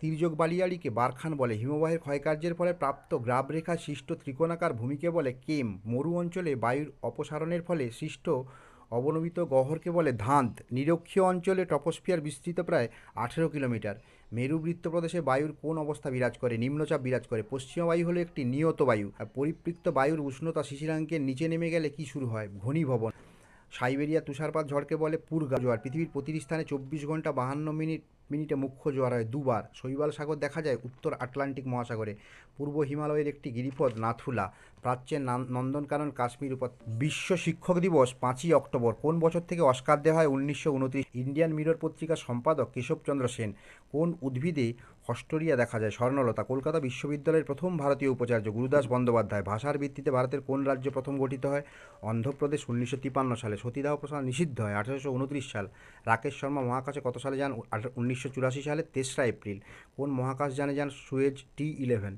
তির্যক বালিয়াড়িকে বারখান বলে। হিমবাহের ক্ষয়কার্যের ফলে প্রাপ্ত গ্রাবরেখা সৃষ্ট ত্রিকোণাকার ভূমিকে বলে কেম। মরু অঞ্চলে বায়ুর অপসারণের ফলে সৃষ্ট অবনমিত গহ্বরকে বলে ধাঁধ। নিরক্ষীয় অঞ্চলে ট্রপোস্ফিয়ার বিস্তৃত প্রায় 18 কিলোমিটার। মেরু বৃত্তপ্রদেশে বায়ুর কোন অবস্থা বিরাজ করে? নিম্নচাপ বিরাজ করে। পশ্চিমা বায়ু হলো একটি নিয়ত বায়ু। আর পরিপৃক্ত বায়ুর উষ্ণতা শিশিরাঙ্কের নিচে নেমে গেলে কি শুরু হয়? ঘনীভবন। সাইবেরিয়া তুষারপাত ঝড়কে বলে পূর্গা জোয়ার। পৃথিবীর প্রতিটি স্থানে 24 ঘন্টা 52 মিনিটে মুখ্য জোয়ার হয় দুবার। শৈবাল সাগর দেখা যায় উত্তর আটলান্টিক মহাসাগরে। পূর্ব হিমালয়ের একটি গিরিপথ নাথুলা। প্রাচ্যের নন্দনকানন কাশ্মীর বিশ্ব শিক্ষক দিবস 5ই অক্টোবর। কোন বছর থেকে অস্কার দেওয়া হয়? 1929। ইন্ডিয়ান মিরর পত্রিকার সম্পাদক কেশবচন্দ্র সেন। কোন উদ্ভিদে হস্টরিয়া দেখা যায়? স্বর্ণলতা। কলকাতা বিশ্ববিদ্যালয়ের প্রথম ভারতীয় উপাচার্য গুরুদাস বন্দ্যোপাধ্যায়। ভাষার ভিত্তিতে ভারতের কোন রাজ্য প্রথম গঠিত হয়? অন্ধ্রপ্রদেশ 1953 সালে। সতীদাহ প্রথা নিষিদ্ধ হয় 1829 সাল। রাকেশ শর্মা মহাকাশে কত সালে যান? 1984 সালে 3রা এপ্রিল। কোন মহাকাশযানে যান সুয়েজ T11?